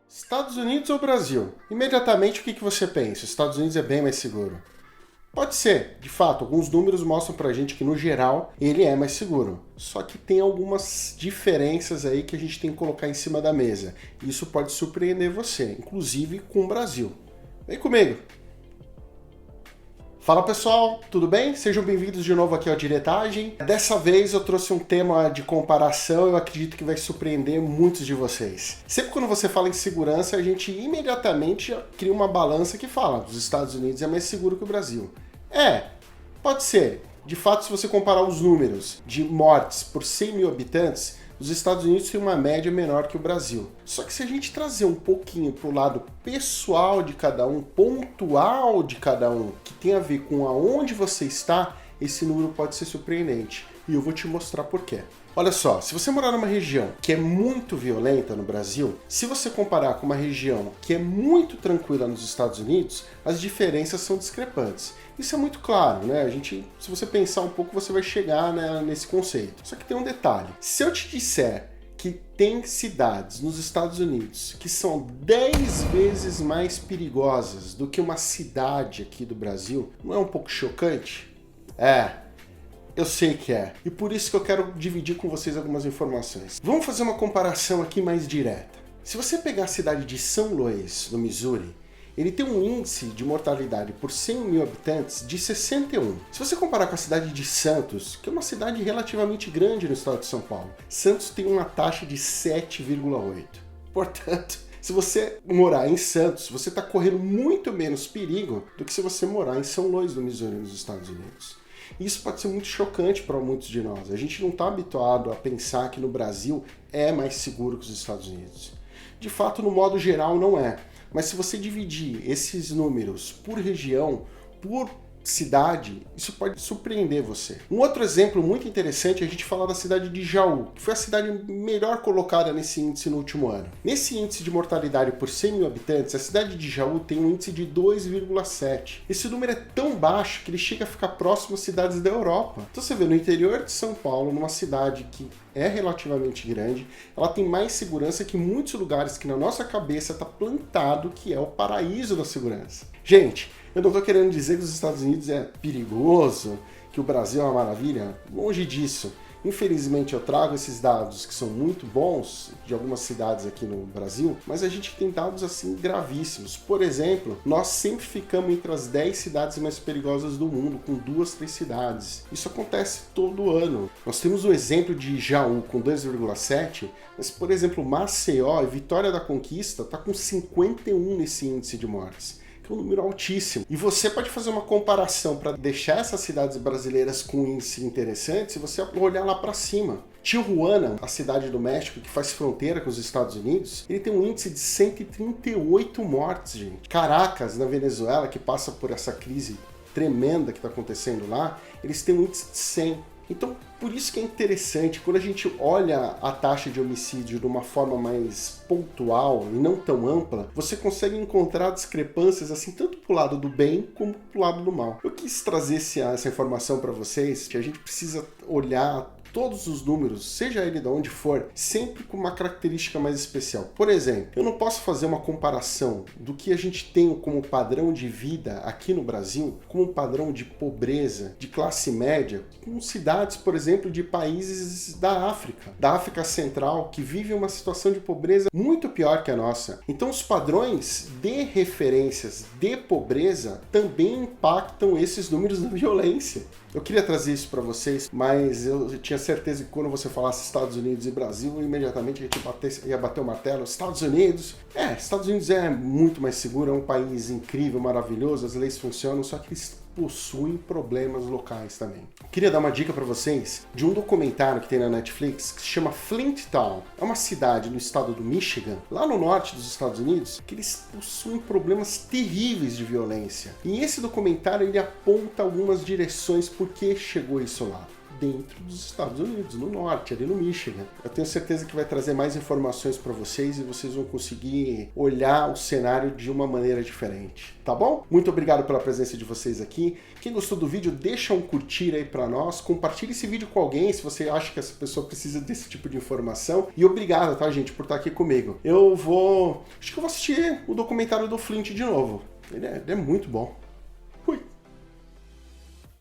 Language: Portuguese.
Estados Unidos ou Brasil? Imediatamente o que você pensa? Estados Unidos é bem mais seguro. Pode ser, de fato, alguns números mostram pra gente que no geral ele é mais seguro. Só que tem algumas diferenças aí que a gente tem que colocar em cima da mesa. Isso pode surpreender você, inclusive com o Brasil. Vem comigo! Fala pessoal, tudo bem? Sejam bem-vindos de novo aqui ao Diretagem. Dessa vez eu trouxe um tema de comparação, eu acredito que vai surpreender muitos de vocês. Sempre quando você fala em segurança, a gente imediatamente cria uma balança que fala que os Estados Unidos é mais seguro que o Brasil. Pode ser. De fato, se você comparar os números de mortes por 100 mil habitantes, os Estados Unidos têm uma média menor que o Brasil. Só que se a gente trazer um pouquinho para o lado pessoal de cada um, pontual de cada um, que tem a ver com aonde você está, esse número pode ser surpreendente. E eu vou te mostrar por quê. Olha só, se você morar numa região que é muito violenta no Brasil, se você comparar com uma região que é muito tranquila nos Estados Unidos, as diferenças são discrepantes. Isso é muito claro, né? Se você pensar um pouco, você vai chegar, né, nesse conceito. Só que tem um detalhe. Se eu te disser que tem cidades nos Estados Unidos que são 10 vezes mais perigosas do que uma cidade aqui do Brasil, não é um pouco chocante? Eu sei que é. E por isso que eu quero dividir com vocês algumas informações. Vamos fazer uma comparação aqui mais direta. Se você pegar a cidade de São Louis, no Missouri, ele tem um índice de mortalidade por 100 mil habitantes de 61. Se você comparar com a cidade de Santos, que é uma cidade relativamente grande no estado de São Paulo, Santos tem uma taxa de 7,8. Portanto, se você morar em Santos, você está correndo muito menos perigo do que se você morar em São Louis, no Missouri, nos Estados Unidos. Isso pode ser muito chocante para muitos de nós. A gente não está habituado a pensar que no Brasil é mais seguro que os Estados Unidos. De fato, no modo geral, não é. Mas se você dividir esses números por região, por cidade, isso pode surpreender você. Um outro exemplo muito interessante é a gente falar da cidade de Jaú, que foi a cidade melhor colocada nesse índice no último ano. Nesse índice de mortalidade por 100 mil habitantes, a cidade de Jaú tem um índice de 2,7. Esse número é tão baixo que ele chega a ficar próximo às cidades da Europa. Então você vê, no interior de São Paulo, numa cidade que é relativamente grande, ela tem mais segurança que muitos lugares que na nossa cabeça está plantado que é o paraíso da segurança. Gente, eu não estou querendo dizer que os Estados Unidos é perigoso, que o Brasil é uma maravilha, longe disso. Infelizmente eu trago esses dados que são muito bons de algumas cidades aqui no Brasil, mas a gente tem dados assim gravíssimos. Por exemplo, nós sempre ficamos entre as 10 cidades mais perigosas do mundo, com 2, 3 cidades. Isso acontece todo ano. Nós temos o exemplo de Jaú com 2,7, mas por exemplo Maceió e Vitória da Conquista está com 51 nesse índice de mortes. Um número altíssimo. E você pode fazer uma comparação para deixar essas cidades brasileiras com um índice interessante se você olhar lá para cima. Tijuana, a cidade do México que faz fronteira com os Estados Unidos, ele tem um índice de 138 mortes, gente. Caracas, na Venezuela, que passa por essa crise tremenda que está acontecendo lá, eles têm um índice de 100. Então, por isso que é interessante, quando a gente olha a taxa de homicídio de uma forma mais pontual e não tão ampla, você consegue encontrar discrepâncias assim, tanto pro lado do bem como pro lado do mal. Eu quis trazer essa informação para vocês, que a gente precisa olhar todos os números, seja ele de onde for, sempre com uma característica mais especial. Por exemplo, eu não posso fazer uma comparação do que a gente tem como padrão de vida aqui no Brasil, como padrão de pobreza, de classe média, com cidades, por exemplo, de países da África Central, que vivem uma situação de pobreza muito pior que a nossa. Então os padrões de referências de pobreza também impactam esses números da violência. Eu queria trazer isso para vocês, mas eu tinha certeza que quando você falasse Estados Unidos e Brasil, imediatamente a gente ia bater o martelo. Estados Unidos é muito mais seguro, é um país incrível, maravilhoso, as leis funcionam, só que eles possuem problemas locais também. Queria dar uma dica para vocês de um documentário que tem na Netflix que se chama Flint Town. É uma cidade no estado do Michigan, lá no norte dos Estados Unidos, que eles possuem problemas terríveis de violência. E esse documentário ele aponta algumas direções por que chegou isso lá. dentro dos Estados Unidos, no norte, ali no Michigan. Eu tenho certeza que vai trazer mais informações para vocês e vocês vão conseguir olhar o cenário de uma maneira diferente, tá bom? Muito obrigado pela presença de vocês aqui. Quem gostou do vídeo, deixa um curtir aí para nós, compartilhe esse vídeo com alguém se você acha que essa pessoa precisa desse tipo de informação. E obrigado, tá, gente, por estar aqui comigo. Acho que eu vou assistir o documentário do Flint de novo. Ele é muito bom.